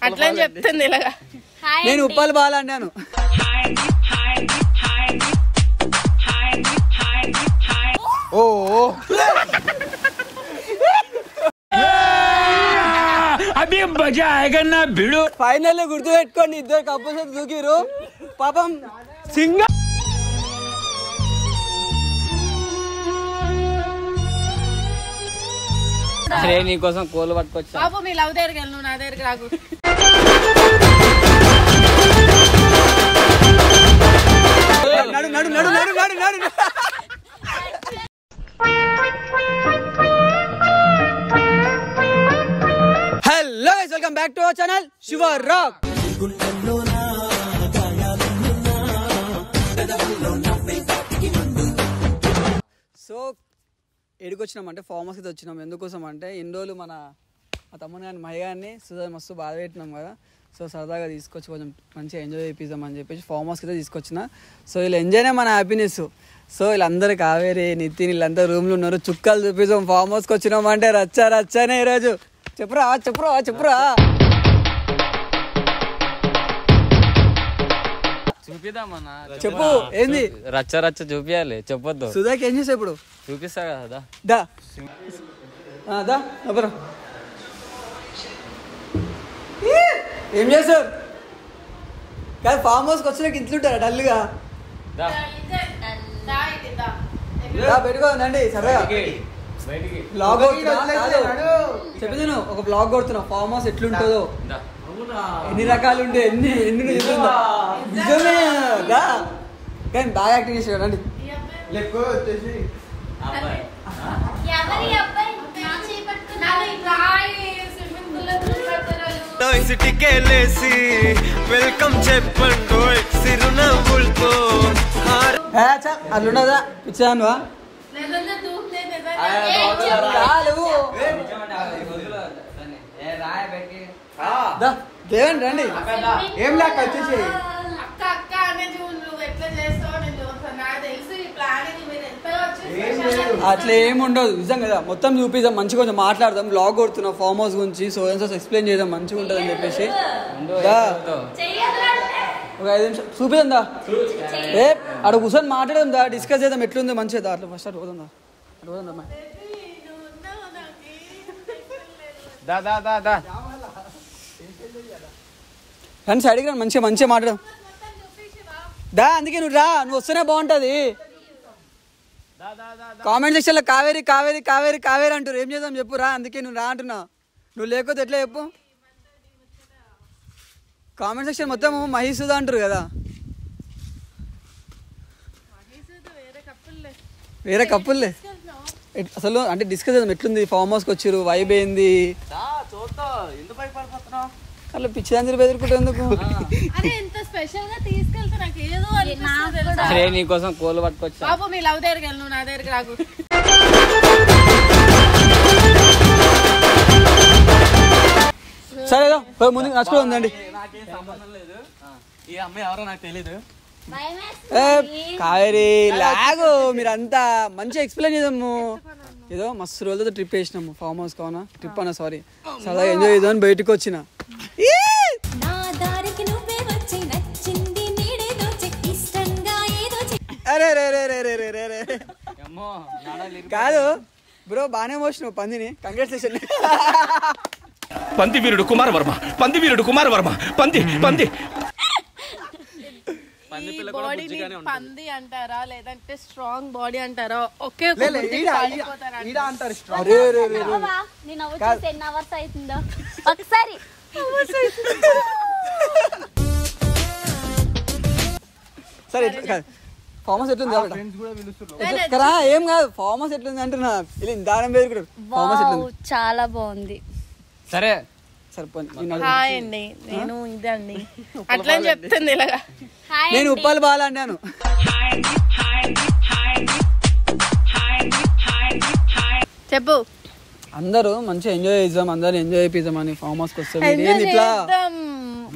అట్లా చెప్తుంది ఇలాగా. నేను ఉప్పల్ బాల అన్నాను. ఓ అభి మజా ఆయేగా నా భిడు. ఫైనల్ గుర్తు పెట్టుకోండి, ఇద్దరు కప్పుల్స్ దూకిరు పాపం సింగ. సరే నీకోసం కోళ్ళు పట్టుకొచ్చా. బాబు మీ లవ్ దగ్గరికి వెళ్ళు, నా దగ్గరికి రాకు. నడు నడు నడు నడు నడు నడు. Hello guys, welcome back to our channel Shiva rock. So ఎడికొచ్చినాం అంటే ఫామ్ హౌస్కి వచ్చినాం. ఎందుకోసం అంటే ఇన్ని రోజులు మా తమ్ముడు కానీ మహి గారిని సుధా మస్తు బాధ పెట్టినాం కదా. సో సరదాగా తీసుకొచ్చి కొంచెం మంచిగా ఎంజాయ్ చేపిద్దాం అని చెప్పేసి ఫామ్ హౌస్కి అయితే తీసుకొచ్చిన. సో వీళ్ళు ఎంజాయ్నే మన హ్యాపీనెస్. సో వీళ్ళందరూ కావేరి నితిన్ వీళ్ళంతా రూమ్లో ఉన్నారు. చుక్కలు చూపిస్తాం. ఫామ్ హౌస్కి వచ్చినాం అంటే రచ్చా రచ్చానే ఈరోజు. చెప్పురా చెప్పురా చెప్పురా. చూపిద్దామన్నా. చెప్పు ఏంది రచ్చ రచ్చ చూపియాలి, చెప్పొద్దు. సుధాకి ఏం చేసావు ఇప్పుడు? చూపిస్తా కదా. దా దా అబ్బరా. ఏం చేస్తారు కాదు, ఫామ్ హౌస్కి వచ్చినాక ఇంట్లుంటారా డల్గా? పెట్టుకోండి సరగా. బ్లాగ్ చెప్పేది ఒక బ్లాగ్ కొడుతున్నా. ఫామ్ హౌస్ ఎట్లుంటుందో, ఎన్ని రకాలు ఉంటే ఎన్ని నిజమే కానీ బాగా యాక్టింగ్ చేసాడు. రండి వెల్కమ్ చెప్పండు సిరునవ్వులతో. అట్లుండదా పిచ్చాను దేవండి రండి. ఏం లేక వచ్చేసి అట్లా ఏమి ఉండదు నిజం కదా. మొత్తం చూపిద్దాం, మంచిగా కొంచెం మాట్లాడదాం. బ్లాగ్ కొడుతున్నాం ఫామ్ హౌస్ గురించి. సో ఎక్స్ప్లెయిన్ చేద్దాం, మంచిగా ఉంటుంది అని చెప్పేసి. ఒక 5 నిమిషాలు చూపిద్దాం దా. అక్కడ కూర్చొని మాట్లాడదాం దా, డిస్కస్ చేద్దాం ఎట్లుంది మంచిగా. అట్లా ఫస్ట్ అటు పోదాం దా, అటు పోదాం దా. కానీ సైడ్కి రా, మంచిగా మంచిగా మాట్లాడదాం దా. అందుకే నువ్వు రా, నువ్వు వస్తేనే బాగుంటుంది. కామెంట్ సెక్షన్లో కావేరి కావేరి కావేరి కావేరి అంటారు. ఏం చేద్దాం చెప్పు రా. అందుకే నువ్వు రా అంటున్నా. నువ్వు లేకపోతే ఎట్లా చెప్పు. కామెంట్ సెక్షన్ మొత్తం మహీసుదా అంటారు కదా. వేరే కప్పుల్లే అసలు. అంటే డిస్కస్ చేద్దాం ఎట్లుంది ఫామ్ హౌస్కి వచ్చారు, వైబ్ ఏంది. అట్లా పిచ్చిదాంజలి బెదిరుకుంటే ఎందుకు? సరే నీకోసం కోళ్ళు పట్టుకొచ్చా. బాబు మీ లవ్ దగ్గరికి వెళ్ళు, నా దగ్గరికి రాకు. సరే ముందు నచ్చుకోండి. ఈ అమ్మాయి ఎవరో నాకు తెలీదు. కావేరి లాగు మీరంతా మంచిగా ఎక్స్ప్లెయిన్ చేద్దాము. ఏదో మస్తు రోజులతో ట్రిప్ వేసినాము ఫామ్ హౌస్ కావునా. ట్రిప్ అన్నా సారీ, సరదాగా ఎంజాయ్ చేద్దామని బయటకు వచ్చిన. అరే రే రే రే రే రే రే రే కాదు బ్రో, బాగానే మోసినావు పందిని. కంగ్రాచులేషన్. పంది వీరుడు కుమార్ వర్మ, పంది వీరుడు కుమార్ వర్మ. పంది పంది పంది అంటారా లేదంటే స్ట్రాంగ్ బాడీ అంటారా? ఒకే ఒకసారి సరే ఫామ్ హౌస్ ఎట్లుంది కదా? ఏం కాదు, ఫామ్ హౌస్ ఎట్లుంది అంటున్నా. దారం పేరు ఫామ్ హౌస్ ఎట్లుంది? చాలా బాగుంది. సరే హాయ్ అండి, నేను ఇదండి అట్లా చెప్తుంది ఇలాగా. నేను ఉప్పల్ బాల అన్నాను. చెప్పు. అందరూ మంచిగా ఎంజాయ్ చేద్దాం, అందరూ ఎంజాయ్ చేపిద్దాం అని ఫామ్ హౌస్కి వస్తాం. ఇట్లా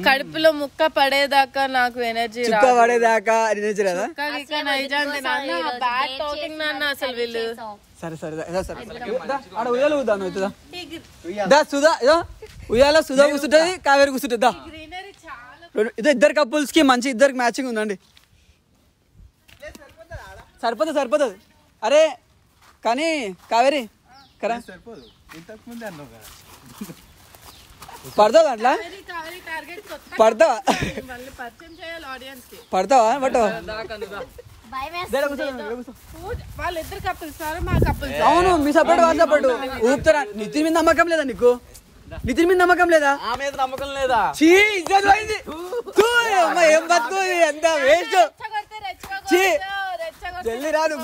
కడుపులో ముక్క పడేదాకా నాకు ఎనర్జీ చుక్క పడేదాకా ఎనర్జీ రాదా? అసలు వీళ్ళు సరే సరే ఆడ ఉయ్యాల ఊద్దాం అవుతుందా? సుధా ఉయ్యాల సుధా కూర్చుంటది, కావేరి కూర్చుంటుందా? ఇదో ఇద్దరు కపుల్స్ కి మంచి ఇద్దరికి మ్యాచింగ్ ఉందండి. సరిపోతుంది. అరే కానీ కావేరి కరా పడతావా అట్లా? పడతావా పట్టవా? వాళ్ళిద్దరు కపుల్స్ మా కపుల్స్. అవును, మీ సపోర్ట్ వాళ్ళ సపోర్ట్ ఊపుతారా? నితిన్ మీద నమ్మకం లేదా నీకు? నితిన్ మీద నమ్మకం లేదా? నమ్మకం లేదా? ఏం బతుకు ఎంత వేస్ట్. జల్లి రాదు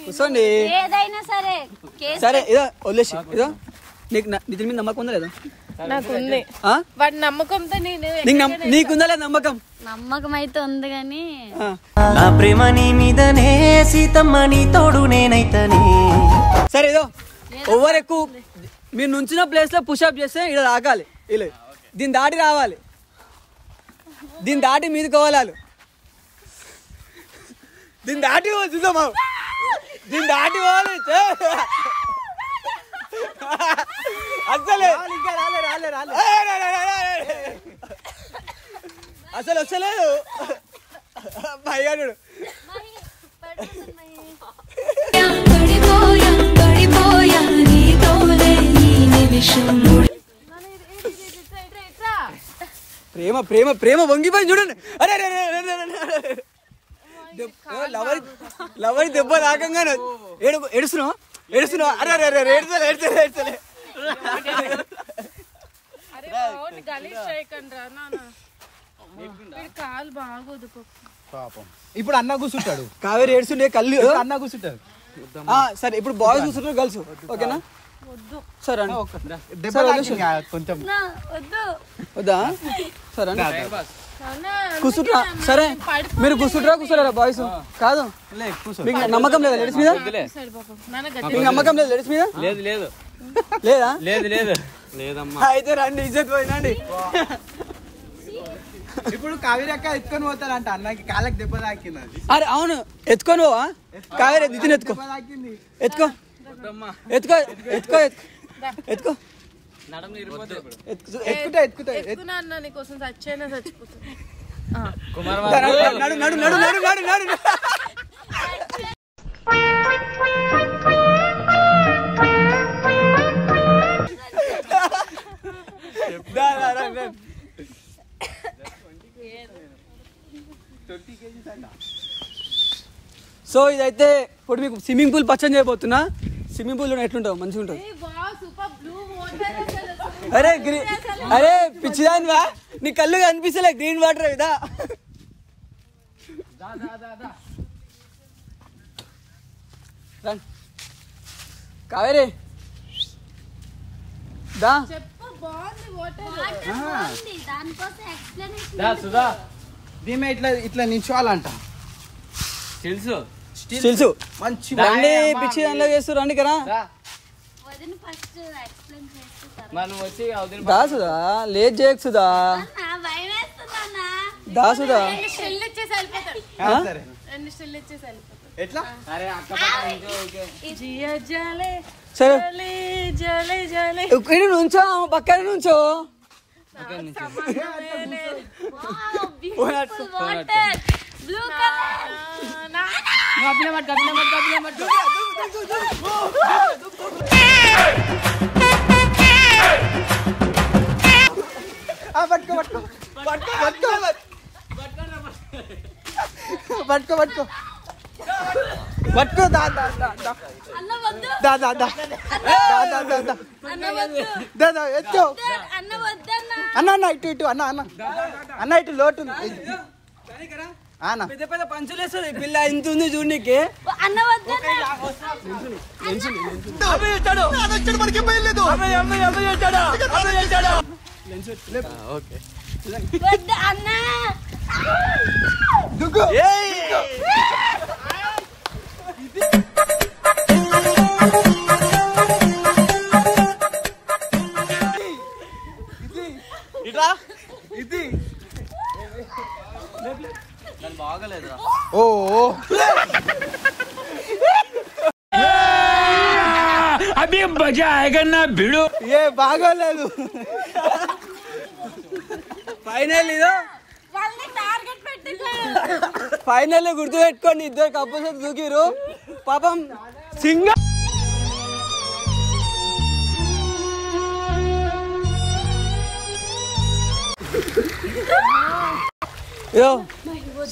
కూర్చోండి. సరే ఇదో వదిలేసి ఇదో నీకు నితిన్ మీద నమ్మకం ఉందా లేదా? నాకుంది. వాడి నమ్మకంతో నీకుందా లేదా నమ్మకం? నమ్మకం అయితే ఉంది కానీ నా ప్రేమ నీ మీదనే సీతమ్మ నీ తోడు నేనైతని. సరే ఇదో ఓవర్ ఎక్కువ మీరు నుంచిన ప్లేస్ లో పుషప్ చేస్తే ఇలా తాకాలి, ఇలా దీన్ని దాటి రావాలి, దీన్ని దాటి మీదకి పోవాలి, దీన్ని దాటి చూద్దామా, దీన్ని దాటి పోవాలి. అసలు వస్తలేదు భయ్యాడు. ప్రేమ ప్రేమ ప్రేమ వంగిపోయి చూడండి. అరే లవరి దెబ్బ తాకంగానే ఏడుస్తున్నావు. అరే ఏడ్చలే కాలు బాగోదు. ఇప్పుడు అన్న కూర్చుంటాడు, కావేరి ఏడుస్తుండే కళ్ళు అన్న కూర్చుంటాడు. సరే ఇప్పుడు బాయ్స్ కూర్చుంటారు, గర్ల్స్ ఓకేనా? సరే కొంచెం వద్దా? సరే కూర్చుంటారా? సరే మీరు కూర్చుంటారా బాయ్స్? కాదు మీకు నమ్మకం లేదా లేడీస్ మీద? మీకు నమ్మకం లేదా లేడీస్ మీద? లేదా? లేదమ్మా. అయితే రండి, ఇజ్జత్ పోయినండి. ఇప్పుడు కావేరి అక్క ఎత్తుకొని పోతారంట, అన్నకి కాళ్ళకి దెబ్బ తాకింది. అరే అవును, ఎత్తుకొని పోవా? కావేరి నితిన్ ఎత్తుకో ఎత్తుకో ఎత్తుకో ఎత్తుకో ఎత్తుకో ఎక్కుతున్నా అన్న నీకోసం చచ్చైనా చచ్చిపోతున్నా. నడు నడు నడు నడు నడు నడు. సో ఇదైతే ఇప్పుడు మీకు స్విమ్మింగ్ పూల్ పచ్చని చేయబోతున్నా. Swimming pool ఎట్లుంటావు? మంచిగా ఉంటుంది. అరే పిచ్చిదానివా, నీ కళ్ళు కనిపిస్తలే, గ్రీన్ వాటర్ ఇదా. కావేరి దా. దీని ఇట్లా నిల్చోవాలంట. తెలుసు మంచి రండి, పిచ్చి దానిలో చేస్తూ రండి కదా. దాసుదా లేట్ చేయకుదా, దాసుదా ఎట్లా? సరే ఇక్కడ నుంచో పక్కన నుంచో. పట్టుకో పట్టుకో పట్టుకో పట్టుకో పట్టుకో పట్టుకో పట్టుకో. దా దా దా దా దా దా దా దా దా ఎత్తు. అన్న అన్న ఇటు ఇటు అన్న అన్న అన్న ఇటు లోటు పెద్ద పెద్ద పంచులు వేస్తుంది పిల్ల, ఇంత ఉంది చూడనికి. అన్నా ఇది బాగలేదురా. ఓ అభి మజా ఆయేగా నా భిడు. ఏ బాగోలేదు. ఫైనల్ ఇదో ఫైనల్ గుర్తు పెట్టుకోండి, ఇద్దరు కప్పులు దూకిరు పాపం సింగ.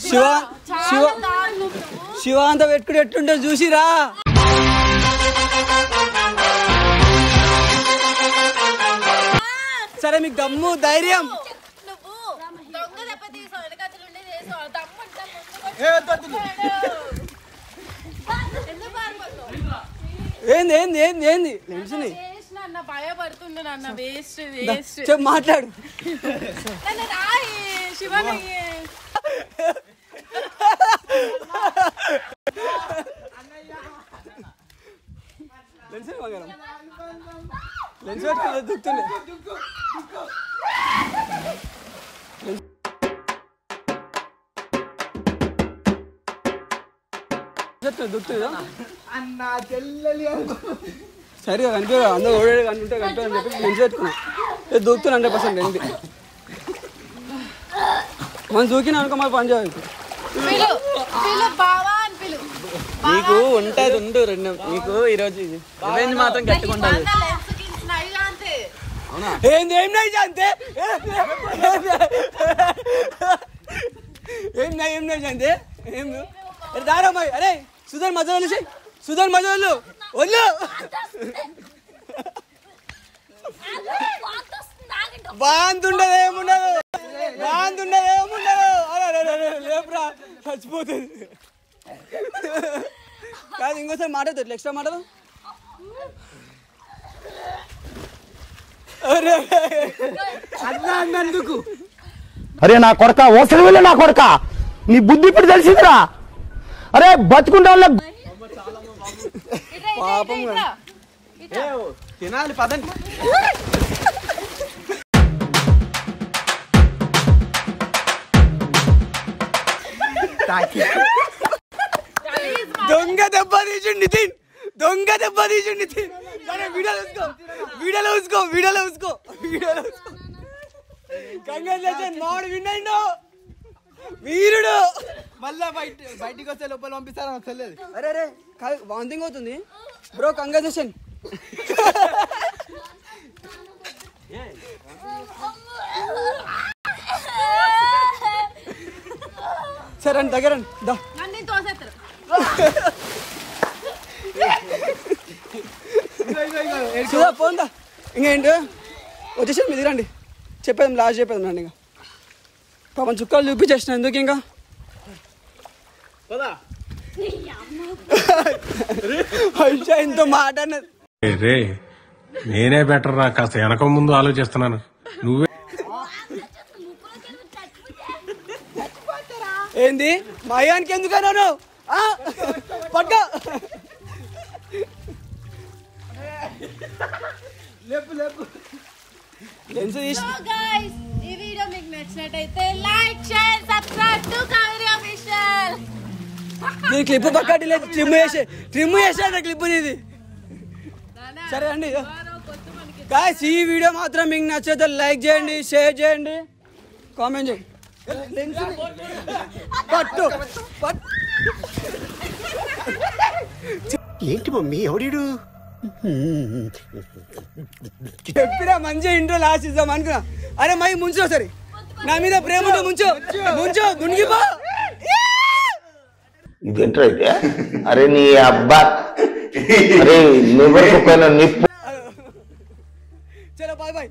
శివ శివ శివ అంతా పెట్టుకుని ఎట్టుంటే చూసిరా. సరే మీకు దమ్ము ధైర్యం ఏంది ఏంది ఏంది ఏంది భయపడుతుండే నాన్న. వేస్ట్ వేస్ట్ చెప్పు మాట్లాడు. లెన్స్ పెట్టుకోలేదు దుక్కుతుండే. దుక్కుతుందా అన్నా చెల్లెలి సరిగా కనిపించ అందరూ ఓడే కనుకుంటే కనిపించని చెప్పి లెన్స్ పెట్టుకున్నా. దూకుతున్నా 100% ఏంటి మనం దూకినా అనుకో మరి పని చేయాలి. నీకు ఉంటుంది ఉండు రెండు. నీకు ఈరోజు రివెంజ్ మాత్రం గట్టిగా ఉండాలి. ఏంది ఏం నై అంతే ఏం నై అంతే ఏం దారమ్మాయి. అరే సుధన్ మజా వాళ్ళు సుధన్ మజా వాళ్ళు ఒళ్ళు బాగుంటుండదు ఏముండదు బాగుంటుండదు ఏముండదు. అరే లేపురా చచ్చిపోతుంది కాదు. ఇంకోసారి మాట్లాడుతుంది ఎక్స్ట్రా మాటలు. అరే అన్నా అన్నందుకు అరే నా కొడక ఓసలి వెళ్ళి నా కొడక నీ బుద్ధి ఇప్పుడు తెలిసిందిరా. అరే బతుకుంటా పాపం తినాలి పదండి. దొంగ దెబ్బ తీసిండు నితిన్, దొంగ దెబ్బ తీసిండు నితిన్. వీడియోలో చూసుకో వీడియోలో చూసుకో వీడియోలో చూసుకో. కంగ్రాచులేషన్ మాడు విన్నాడు వీరుడు. మళ్ళా బయటికి వస్తే లోపల పంపిస్తారా తెలియదు. అరే అరే వాంతింగ్ అవుతుంది బ్రో. కంగ్రాచులేషన్. సరే అండి దగ్గర దా పోందా. ఇంకేంటి వచ్చేసి మీరు రండి చెప్పేది లాస్ట్ చెప్పేది రండి. ఇంకా పాపం చుక్కలు చూపించేసిన ఎందుకు ఇంకా ఎంతో మాట రే నేనే బెటర్ రా. కాస్త వెనక ముందు ఆలోచిస్తున్నాను. నువ్వే ఏంది మయానికి ఎందుకన్నాను పట్టుకో. లేపు లేపు లెన్స్ తీసి ఈ వీడియో మీకు నచ్చినట్టయితే like share subscribe to Kaveri official. నేను క్లిప్ పక్కటి లేదు ట్రిమ్ చేసాడు క్లిప్ ఇది. సరే అండి గాయ్స్ ఈ వీడియో మాత్రం మీకు నచ్చితే లైక్ చేయండి, షేర్ చేయండి, కామెంట్ చేయండి. పట్టు ఏంటి మమ్మీ ఎవడు చెప్పినా మంచిగా ఇంట్లో లాస్ట్ ఇద్దాం అనుకున్నా. అరే మై ముంచు సరే నా మీద ప్రేమ ముంచు ముంచు మునిగిపో. ఇదేంట్రా అయితే? అరే నీ అబ్బా అరే నిప్పు చలో బాయ్ బాయ్.